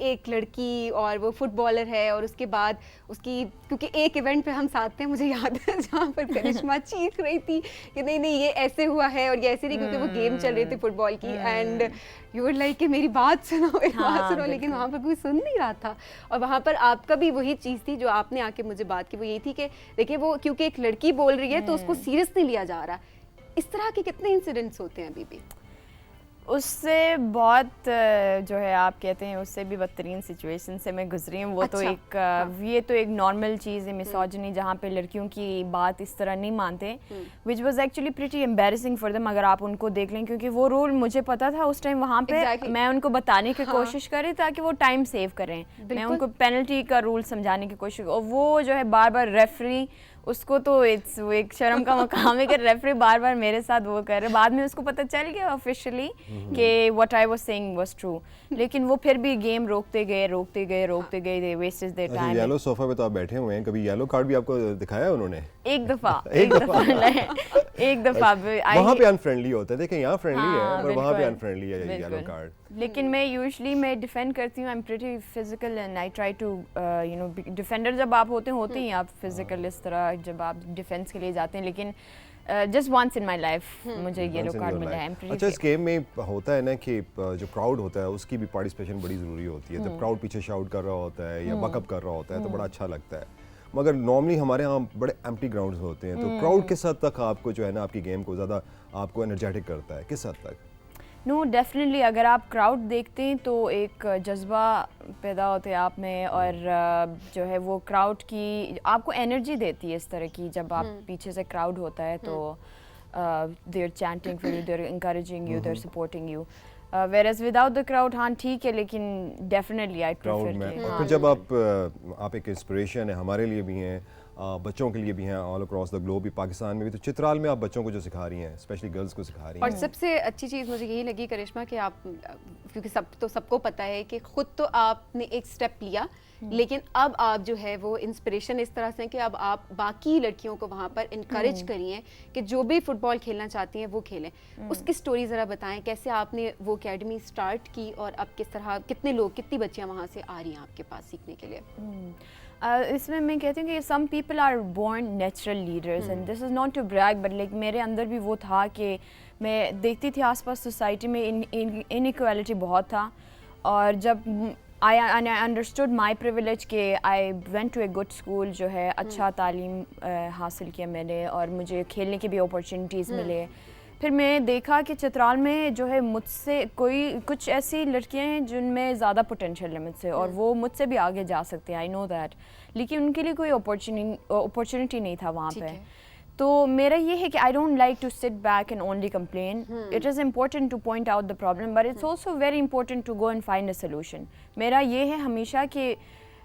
ایک لڑکی اور وہ فٹ بالر ہے اور اس کے بعد اس کی, کیونکہ ایک ایونٹ پہ ہم ساتھ تھے مجھے یاد ہے جہاں پر کرشمہ چیخ رہی تھی کہ نہیں نہیں یہ ایسے ہوا ہے اور یہ ایسے نہیں, کیونکہ وہ گیم چل رہی تھی فٹ بال کی, اینڈ یو ور لائک کہ میری بات سنو میری بات سنو, لیکن وہاں پر کوئی سن نہیں رہا تھا. اور وہاں پر آپ کا بھی وہی چیز تھی جو آپ نے آ کے مجھے بات کی, وہ یہی تھی کہ دیکھیں وہ کیونکہ ایک لڑکی بول رہی ہے تو اس کو سیریس نہیں لیا جا رہا. اس طرح کے کتنے انسیڈنٹس ہوتے ہیں ابھی بھی؟ اس سے بہت جو ہے آپ کہتے ہیں اس سے بھی بدترین سچویشن سے میں گزری ہوں. وہ تو ایک یہ تو ایک نارمل چیز ہے میسوجنی, جہاں پہ لڑکیوں کی بات اس طرح نہیں مانتے, which was actually pretty embarrassing for them اگر آپ ان کو دیکھ لیں, کیونکہ وہ رول مجھے پتا تھا اس ٹائم وہاں پہ. میں ان کو بتانے کی کوشش کری تاکہ وہ ٹائم سیو کریں, میں ان کو پینلٹی کا رول سمجھانے کی کوشش, اور وہ جو ہے بار بار ریفری, اس کو تو ایک شرم کا مقام ہے کہ ریفری بار بار میرے ساتھ وہ کر رہے. بعد میں اس کو پتہ چل گیا آفیشلی کہ what I was seeing was true, لیکن وہ پھر بھی گیم روکتے گئے they wasted their time. Yellow sofa پہ تو آپ بیٹھے ہوئے ہیں, کبھی یلو کارڈ بھی آپ کو دکھایا انہوں نے؟ ایک دفعہ وہاں پہ انفرینڈلی ہوتا ہے, دیکھیں یہاں فرینڈلی ہے پر وہاں پہ انفرینڈلی ہے یلو کارڈ. لیکن میں یوزلی میں ڈیفینڈ کرتی ہوں, I am pretty physical and I try to you know defender جب آپ ہوتے ہیں آپ فزیکل اس طرح جب آپ ڈیفینس کے لیے جاتے ہیں, لیکن just once in my life مجھے یلو کارڈ ملا ہے. اچھا اس گیم میں ہوتا ہے نا کہ جو کراؤڈ ہوتا ہے اس کی بھی پارٹیسپیشن بڑی ضروری ہوتی ہے. جب کراؤڈ پیچھے شاؤٹ کر رہا ہوتا ہے یا بک اپ کر رہا ہوتا ہے تو بڑا اچھا لگتا ہے, مگر نارملی ہمارے ہاں بڑے ایمپٹی گراؤنڈز ہوتے ہیں, تو کراؤڈ کس حد تک آپ کو جو ہے نا آپ کی گیم کو زیادہ آپ کو انرجیٹک کرتا ہے, کس حد تک؟ نو ڈیفینیٹلی اگر آپ کراؤڈ دیکھتے ہیں تو ایک جذبہ پیدا ہوتا ہے آپ میں, اور جو ہے وہ کراؤڈ کی آپ کو انرجی دیتی ہے اس طرح کی. جب آپ پیچھے سے کراؤڈ ہوتا ہے تو they are chanting for you, they are encouraging you, they are supporting you. whereas without the crowd ہاں ٹھیک ہے, لیکن definitely I prefer کہ. اور پھر جب آپ ایک انسپریشن ہے ہمارے لیے بھی ہیں, بچوں کے لیے بھی ہیں, آل اکراس دا گلوب بھی, پاکستان میں بھی, تو چترال میں آپ بچوں کو جو سکھا رہی ہیں, اسپیشلی گرلس کو سکھا رہی ہیں. اور سب سے اچھی چیز مجھے یہی لگی کرشمہ کہ آپ, کیونکہ سب کو پتہ ہے کہ خود تو آپ نے ایک سٹیپ لیا, لیکن اب آپ جو ہے وہ انسپریشن اس طرح سے کہ اب آپ باقی لڑکیوں کو وہاں پر انکریج کریے کہ جو بھی فٹ بال کھیلنا چاہتی ہیں وہ کھیلیں. اس کی سٹوری ذرا بتائیں, کیسے آپ نے وہ اکیڈمی سٹارٹ کی اور اب کس طرح کتنے لوگ, کتنی بچیاں وہاں سے آ رہی ہیں آپ کے پاس سیکھنے کے لیے؟ اس میں کہتی ہوں کہ some people are born natural leaders, and this is not to brag, but like میرے اندر بھی وہ تھا کہ میں دیکھتی تھی آس پاس سوسائٹی میں انیکویلٹی بہت تھا, اور جب I understood my privilege کہ I went to a good school, جو ہے اچھا تعلیم حاصل کیا میں نے, اور مجھے کھیلنے کی بھی اپرچونیٹیز ملے. پھر میں دیکھا کہ چترال میں جو ہے مجھ سے کچھ ایسی لڑکیاں ہیں جن میں زیادہ پوٹینشیل ہے مجھ سے, اور وہ مجھ سے بھی آگے جا سکتے ہیں, I know that, لیکن ان کے لیے کوئی اپرچونیٹی نہیں تھا وہاں پہ. تو میرا یہ ہے کہ I don't like to sit back and only complain. It is important to point out the problem, but it's also very important to go and find a solution. میرا یہ ہے ہمیشہ کہ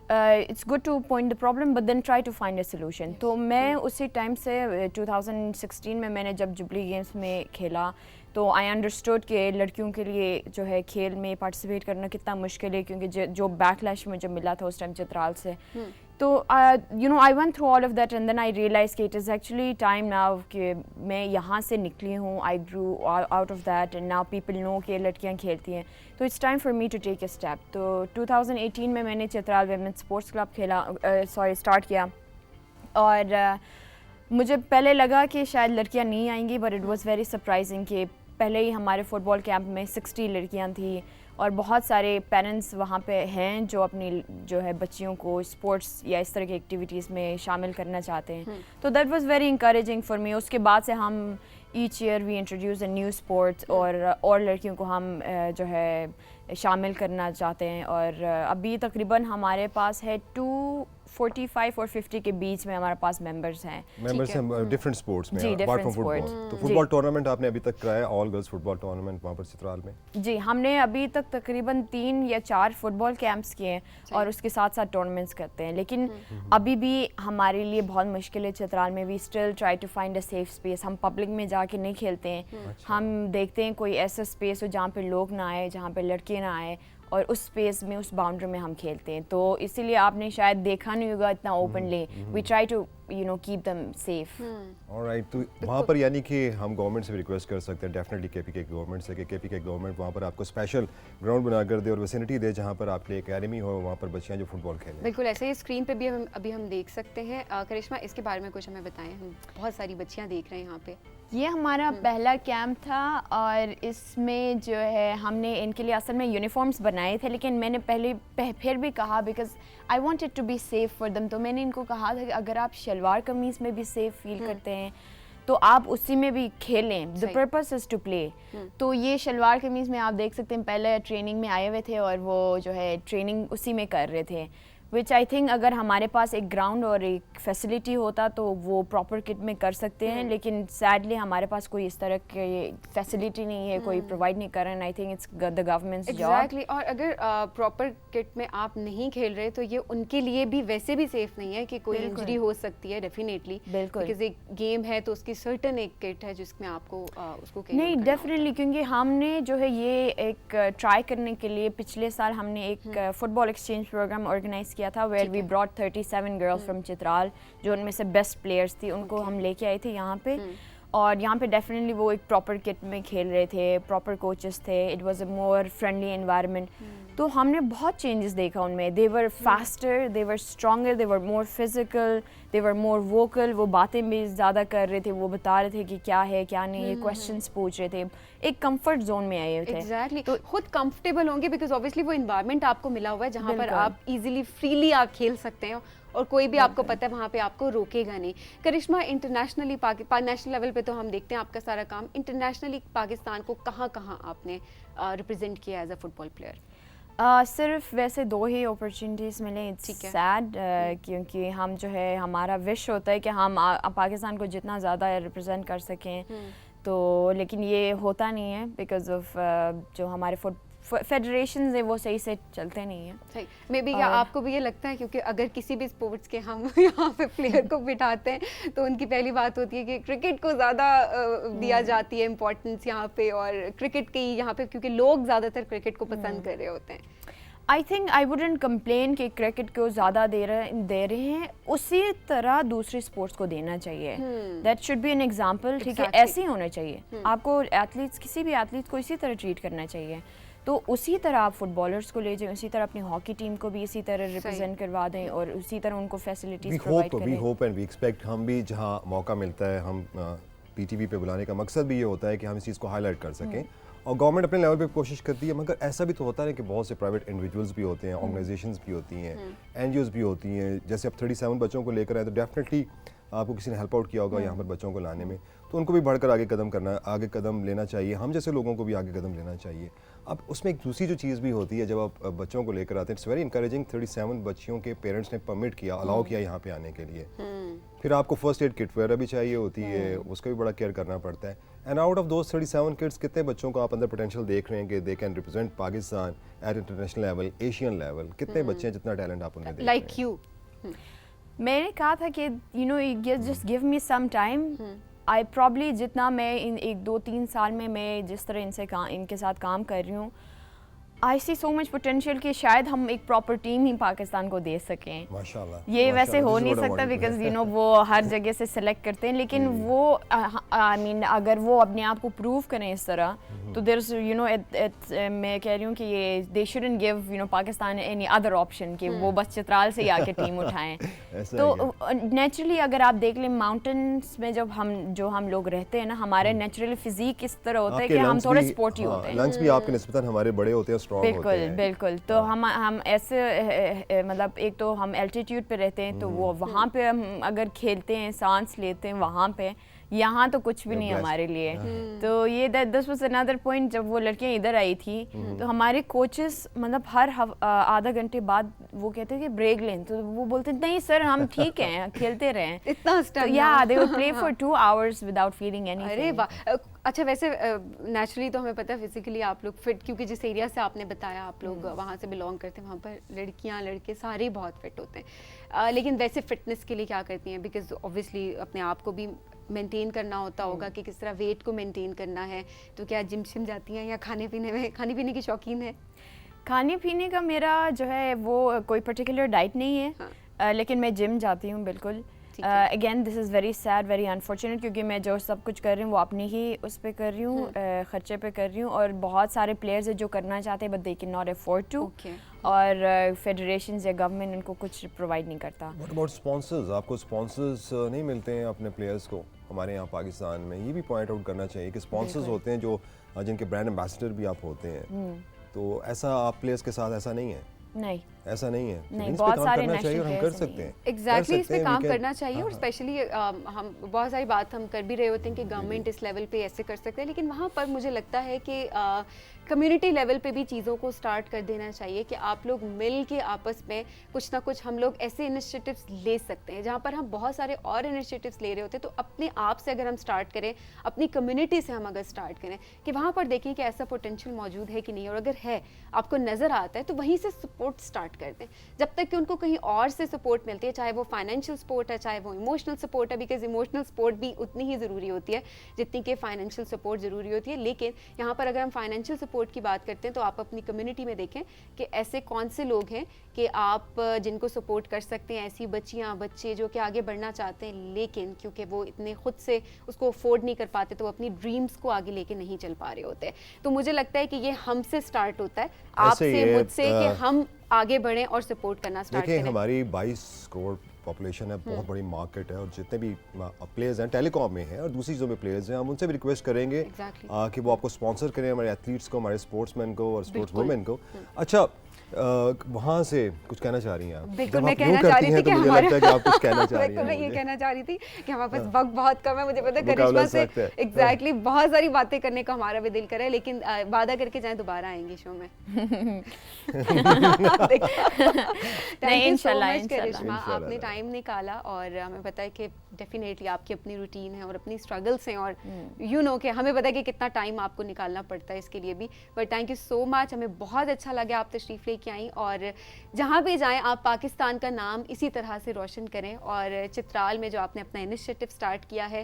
it's good to point the problem but then try to find a solution. تو میں اسی time سے 2016 میں نے جب جبلی گیمز میں کھیلا تو I understood کہ لڑکیوں کے لیے جو ہے کھیل میں پارٹیسپیٹ کرنا کتنا مشکل ہے, کیونکہ جو بیک لیش مجھے ملا تھا اس ٹائم چترال سے. تو you know I went through all of that and then I realized کہ it is actually time now کہ میں یہاں سے نکلی ہوں, I grew out of that and now people know کہ لڑکیاں کھیلتی ہیں, تو it's time for me to take a step. تو 2018 میں نے Chitral women's sports club start کیا, اور مجھے پہلے لگا کہ شاید لڑکیاں نہیں آئیں گی, but it was very surprising کہ پہلے ہی ہمارے فٹ بال کیمپ میں 60 لڑکیاں تھیں, اور بہت سارے پیرنٹس وہاں پہ ہیں جو اپنی جو ہے بچیوں کو اسپورٹس یا اس طرح کی ایکٹیویٹیز میں شامل کرنا چاہتے ہیں. تو that was very encouraging for me. اس کے بعد سے ہم each year we introduce a new sports, اور لڑکیوں کو ہم جو ہے شامل کرنا چاہتے ہیں, اور ابھی تقریباً ہمارے پاس ہے 245 اور 50 کے بیچ میں ہمارے پاس ممبرز ہیں. ڈفرینٹ اسپورٹس میں, اپارٹ فرام فٹ بال. تو فٹ بال ٹورنامنٹ آپ نے ابھی تک کرایا, آل گرلز فٹ بال ٹورنامنٹ وہاں پر چترال میں؟ جی, ہم نے ابھی تک تقریباً 3 یا 4 فٹ بال کیمپس کیے ہیں, اور اس کے ساتھ ساتھ ٹورنامنٹس کرتے ہیں, لیکن ابھی بھی ہمارے لیے بہت مشکل ہے چترال میں. We still try to find a safe space. ہم پبلک میں جا کے نہیں کھیلتے ہیں, ہم دیکھتے ہیں کوئی ایسا اسپیس ہو جہاں پہ لوگ نہ آئے, جہاں پہ لڑکے نہ آئے, اور اس اسپیس میں اس باؤنڈری میں ہم کھیلتے ہیں, تو اسی لیے آپ نے شاید دیکھا نہیں ہوگا اتنا openly. We try to keep them safe. Alright, تو وہاں پر یعنی کہ ہم گورنمنٹ سے بھی ریکویسٹ کر سکتے ہیں ڈیفینیٹلی کے پی کے گورنمنٹ سے, کہ کے پی کے گورنمنٹ وہاں پر آپ کو اسپیشل گراؤنڈ بنا کر دے اور ویسینٹی دے جہاں پر آپ کے لیے اکیڈمی ہو, وہاں پر بچیاں جو فٹ بال کھیلیں. بالکل ایسے ہی اسکرین پہ بھی ابھی ہم دیکھ سکتے ہیں. کرشمہ اس کے بارے میں کچھ ہمیں بتائیں, ہم بہت ساری بچیاں دیکھ رہے ہیں یہاں پہ. یہ ہمارا پہلا کیمپ تھا اور اس میں جو ہے ہم نے ان کے لیے اصل میں یونیفارمس بنائے تھے, لیکن میں نے پھر بھی کہا because I want it to be safe for them, تو میں نے ان کو کہا تھا کہ اگر آپ شلوار قمیص میں بھی سیف فیل کرتے ہیں تو آپ اسی میں بھی کھیلیں. The purpose is to play. تو یہ شلوار قمیص میں آپ دیکھ سکتے ہیں پہلے ٹریننگ میں آئے ہوئے تھے اور وہ جو ہے ٹریننگ اسی میں کر رہے تھے, وچ آئی تھنک اگر ہمارے پاس ایک گراؤنڈ اور ایک فیسلٹی ہوتا تو وہ پراپر کٹ میں کر سکتے ہیں, لیکن سیڈلی ہمارے پاس کوئی اس طرح کی فیسلٹی نہیں ہے, کوئی پرووائڈ نہیں کر رہے ہیں. I think it's the government's job. Exactly. اور اگر پراپر کٹ میں آپ نہیں کھیل رہے تو یہ ان کے لیے بھی ویسے بھی سیف نہیں ہے کہ کوئی انجری ہو سکتی ہے ڈیفینیٹلی, بیکاز ایک گیم ہے تو اس کی سرٹن ایک کٹ ہے جس میں آپ کو اس کو نہیں ڈیفینیٹلی, کیونکہ ہم نے جو ہے یہ ایک ٹرائی کرنے کے لیے پچھلے سال ہم نے ایک football exchange programme organise کیا تھا, where we brought 37 girls from Chitral, جو ان میں سے بیسٹ پلیئرس تھی, ان کو ہم لے کے آئے تھے یہاں پہ. اور یہاں پہ ڈیفینیٹلی وہ ایک پراپر کٹ میں کھیل رہے تھے, پراپر کوچز تھے, it was a more friendly environment. تو ہم نے بہت چینجز دیکھا ان میں. دے ور فاسٹر, دے ور اسٹرانگر, دے ور مور فزیکل, دے ور مور ووکل. وہ باتیں بھی زیادہ کر رہے تھے, وہ بتا رہے تھے کہ کیا ہے کیا نہیں, یہ کویشچنس پوچھ رہے تھے, ایک کمفرٹ زون میں آئے ہوئے تھے. ایگزیکٹلی, تو خود کمفرٹیبل ہوں گے بیکاز اوبیسلی وہ انوائرمنٹ آپ کو ملا ہوا ہے جہاں پر آپ ایزیلی فریلی آپ کھیل سکتے ہیں اور کوئی بھی آپ کو پتہ ہے وہاں پہ آپ کو روکے گا نہیں. کرشمہ, انٹرنیشنلی نیشنل لیول پہ تو ہم دیکھتے ہیں آپ کا سارا کام, انٹرنیشنلی پاکستان کو کہاں کہاں آپ نے ریپرزینٹ کیا as a football player? صرف ویسے 2 ہی اپرچونیٹیز ملیں. اٹس سیڈ کیونکہ ہم جو ہے ہمارا وش ہوتا ہے کہ ہم پاکستان کو جتنا زیادہ ریپرزینٹ کر سکیں, تو لیکن یہ ہوتا نہیں ہے بیکاز آف جو ہمارے فیڈریشنز ہیں وہ صحیح سے چلتے نہیں ہیں. صحیح. مے بی آپ کو بھی یہ لگتا ہے کیونکہ اگر کسی بھی اسپورٹس کے ہم یہاں پہ پلیئر کو بٹھاتے ہیں تو ان کی پہلی بات ہوتی ہے کہ کرکٹ کو زیادہ دیا جاتی ہے امپورٹنس یہاں پہ, اور کرکٹ کی یہاں پہ کیونکہ لوگ زیادہ تر کرکٹ کو پسند کر رہے ہوتے ہیں. I think I wouldn't complain کہ کرکٹ کو زیادہ دے رہے ہیں, اسی طرح دوسرے اسپورٹس کو دینا چاہیے. That should be an example. ٹھیک ہے, ایسے ہی ہونا چاہیے. آپ کو ایتھلیٹس, کسی بھی ایتھلیٹ کو اسی طرح ٹریٹ کرنا چاہیے. تو اسی طرح آپ فٹ بالرس کو لے جائیں, اسی طرح اپنی ہاکی ٹیم کو بھی اسی طرح ریپرزینٹ کروا دیں اور اسی طرح ان کو فیسلٹیز پرووائڈ کریں. We hope and we expect, ہم بھی جہاں موقع ملتا ہے ہم پی ٹی وی پہ بلانے کا مقصد بھی یہ ہوتا ہے کہ ہم اس چیز کو ہائی لائٹ کر سکیں, اور گورنمنٹ اپنے لیول پہ کوشش کرتی ہے. مگر ایسا بھی تو ہوتا ہے کہ بہت سے پرائیویٹ انڈیویجولس بھی ہوتے ہیں, آرگنائزیشنس بھی ہوتی ہیں, این جی اوز بھی ہوتی ہیں. جیسے اب 37 بچوں کو لے کر آئے تو ڈیفینیٹلی آپ کو کسی نے ہیلپ آؤٹ کیا ہوگا یہاں پر بچوں کو لانے میں, تو ان کو بھی بڑھ کر آگے قدم لینا چاہیے. ہم جیسے لوگوں کو بھی آگے قدم لینا چاہیے. اب اس میں ایک دوسری جو چیز بھی ہوتی ہے, جب آپ بچوں کو لے کر آتے ہیں, اٹس ویری انکریجنگ. 37 بچیوں کے پیرنٹس نے پرمٹ کیا, الاؤ کیا یہاں پہ آنے کے لیے. پھر آپ کو فرسٹ ایڈ کٹ وغیرہ بھی چاہیے ہوتی ہے, اس کا بھی بڑا کیئر کرنا پڑتا ہے. And out of those 37 kids کتنے بچوں کو آپ اندر پوٹینشیل دیکھ رہے ہیں کہ they can represent Pakistan at international level, Asian level? کتنے بچے ہیں جتنا ٹیلنٹ آپ ان میں دیکھ رہے ہیں؟ Like you. میں نے کہا تھا کہ just give me some time. I probably جتنا میں ان 1-2-3 سال میں جس طرح ان کے ساتھ کام کر رہی ہوں, آئی سی سو مچ پوٹینشیل کہ شاید ہم ایک پراپر ٹیم ہی پاکستان کو دے سکیں. ماشاءاللہ. یہ ویسے ہو نہیں سکتا بیکاز وہ ہر جگہ سے سلیکٹ کرتے ہیں, لیکن وہ آئی مین اگر وہ اپنے آپ کو پروو کریں اس طرح تو دیر از میں کہہ رہی ہوں کہ یہ they shouldn't give Pakistan any other option کہ وہ بس چترال سے ہی آ کے ٹیم اٹھائیں. تو نیچرلی اگر آپ دیکھ لیں ماؤنٹینس میں جب ہم لوگ رہتے ہیں نا, ہمارے نیچرل فزیک اس طرح ہوتا ہے کہ ہم تھوڑے اسپورٹی ہوتے ہیں. لنگس بھی آپ کے نسبتاً ہمارے بڑے ہوتے ہیں, بالکل. تو ہم ایسے مطلب ایک تو ہم الٹیٹیوڈ پہ رہتے ہیں, تو وہ وہاں پہ ہم اگر کھیلتے ہیں, سانس لیتے ہیں وہاں پہ, یہاں تو کچھ بھی نہیں ہمارے لیے. تو یہ دس واز اندر پوائنٹ. جب وہ لڑکیاں ادھر آئی تھی تو ہمارے کوچز مطلب ہر آدھا گھنٹے بعد وہ کہتے کہ بریک لیں, تو وہ بولتے نہیں سر ہم ٹھیک ہیں, کھیلتے رہیں. they would play for 2 hours without feeling anything. ارے واہ. اچھا ویسے نیچرلی تو ہمیں پتہ ہے فزیکلی آپ لوگ فٹ, کیونکہ جس ایریا سے آپ نے بتایا آپ لوگ وہاں سے بلانگ کرتے ہیں, وہاں پر لڑکیاں لڑکے سارے بہت فٹ ہوتے ہیں. لیکن ویسے فٹنس کے لیے کیا کرتی ہیں؟ بیکاز اوبویسلی اپنے آپ کو بھی مینٹین کرنا ہوتا ہوگا کہ کس طرح ویٹ کو مینٹین کرنا ہے. تو کیا جم شم جاتی ہیں یا کھانے پینے کی شوقین ہے؟ کھانے پینے کا میرا جو ہے وہ کوئی پرٹیکولر ڈائٹ نہیں ہے، لیکن میں جم جاتی ہوں بالکل. Again this is very said very unfortunate, کیونکہ میں جو سب کچھ کر رہی ہوں وہ اپنی ہی اس پہ کر رہی ہوں، خرچے پہ کر رہی ہوں، اور بہت سارے پلیئرز ہیں جو کرنا چاہتے ہیں but they can not afford to, اور فیڈریشنز یا گورنمنٹ ان کو کچھ پرووائڈ نہیں کرتا. What about sponsors? آپ کو اسپانسرز نہیں ملتے ہیں اپنے پلیئرز کو؟ ہمارے یہاں پاکستان میں یہ بھی پوائنٹ آؤٹ کرنا چاہیے کہ اسپانسرز ہوتے ہیں جو جن کے برانڈ ایمبیسڈر بھی آپ ہوتے ہیں، تو ایسا آپ پلیئرز کے ساتھ ایسا نہیں ہے؟ نہیں ایسا نہیں ہے. نہیں، اس پہ بہت کام سارے کرنا چاہیے اور ہم نیشنل کر پلیئرز سکتے ہیں. ایگزیکٹلی اس پہ کام کرنا چاہیے، اور اسپیشلی ہم بہت ساری بات ہم کر بھی رہے ہوتے ہیں کہ گورنمنٹ اس لیول پہ ایسے کر سکتے ہیں، لیکن وہاں پر مجھے لگتا ہے کہ کمیونٹی لیول پہ بھی چیزوں کو سٹارٹ کر دینا چاہیے کہ آپ لوگ مل کے آپس میں کچھ نہ کچھ ہم لوگ ایسے انیشیٹیوز لے سکتے ہیں جہاں پر ہم بہت سارے اور انیشیٹیوز لے رہے ہوتے ہیں. تو اپنے آپ سے اگر ہم سٹارٹ کریں، اپنی کمیونٹی سے ہم اگر سٹارٹ کریں کہ وہاں پر دیکھیں کہ ایسا پوٹینشیل موجود ہے کہ نہیں، اور اگر ہے آپ کو نظر آتا ہے تو وہیں سے سپورٹ سٹارٹ کر دیں جب تک کہ ان کو کہیں اور سے سپورٹ ملتی ہے، چاہے وہ فائنینشیل سپورٹ ہے، چاہے وہ ایموشنل سپورٹ ہے، بیکاز ایموشنل سپورٹ بھی اتنی ہی ضروری ہوتی ہے جتنی کہ فائنینشیل سپورٹ ضروری ہوتی ہے. لیکن یہاں پر اگر ہم فائنینشیل سپورٹ کی بات کرتے ہیں تو آپ اپنی کمیونٹی میں دیکھیں کہ ایسے کون سے لوگ ہیں کہ آپ جن کو سپورٹ کر سکتے ہیں، ایسی بچیاں بچے جو کہ آگے بڑھنا چاہتے ہیں لیکن کیونکہ وہ اتنے خود سے اس کو افورڈ نہیں کر پاتے تو وہ اپنی ڈریمز کو آگے لے کے نہیں چل پا رہے ہوتے. تو مجھے لگتا ہے کہ یہ ہم سے سٹارٹ ہوتا ہے، آپ سے مجھ سے، کہ ہم آگے بڑھیں اور سپورٹ کرنا سٹارٹ کریں. دیکھیں ہماری 22 کروڑ پاپولیشن ہے، بہت بڑی مارکیٹ ہے، اور جتنے بھی پلیئرز ہیں ٹیلی کام میں ہیں اور دوسری چیزوں میں پلیئرز ہیں، ہم ان سے بھی ریکویسٹ کریں گے کہ وہ آپ کو اسپانسر کریں، ہمارے ایتھلیٹس کو، ہمارے اسپورٹس مین کو اور اسپورٹس وومن کو. اچھا وہاں سے کچھ کہنا چاہ رہی ہیں آپ؟ بالکل میں کہنا چاہ رہی تھی کہ مجھے لگتا ہے کہ آپ کچھ کہنا چاہ رہی ہیں. میں یہ کہنا چاہ رہی تھی کہ ہمارے پاس وقت بہت کم ہے. مجھے پتا ہے کرشمہ سے ایگزیکٹلی بہت ساری باتیں کرنے کا ہمارا بھی دل کرا ہے، لیکن وعدہ کر کے جائیں دوبارہ آئیں گے شو میں. تھینک یو سو مچ کرشمہ، آپ نے ٹائم نکالا، اور ہمیں پتا ہے کہ ڈیفینیٹلی آپ کی اپنی روٹین ہے اور اپنی اسٹرگلس ہیں، اور یو نو کہ ہمیں پتا ہے کہ کتنا ٹائم آپ کو نکالنا پڑتا ہے اس کے لیے بھی. بٹ تھینک یو سو مچ، ہمیں بہت اچھا لگا آپ تشریف لے کے آئیں، اور جہاں پہ جائیں آپ پاکستان کا نام اسی طرح سے روشن کریں. اور چترال میں جو آپ نے اپنا انیشیٹو سٹارٹ کیا ہے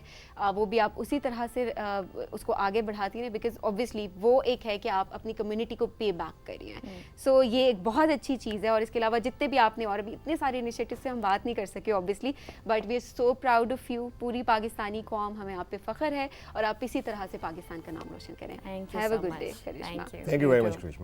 وہ بھی آپ اسی طرح سے اس کو آگے بڑھاتی ہیں، بیکاز اوبویسلی وہ ایک ہے کہ آپ اپنی کمیونٹی کو پے بیک کر رہی ہیں. سو یہ ایک بہت اچھی چیز ہے. اور اس کے علاوہ جتنے بھی آپ نے اور بھی اتنے سارے انیشیٹو سے ہم بات نہیں کر سکے obviously, but we are so proud of you. پوری پاکستانی قوم ہمیں آپ پہ فخر ہے، اور آپ اسی طرح سے پاکستان کا نام روشن کریں. Have a good day Karishma. Thank you very much Karishma.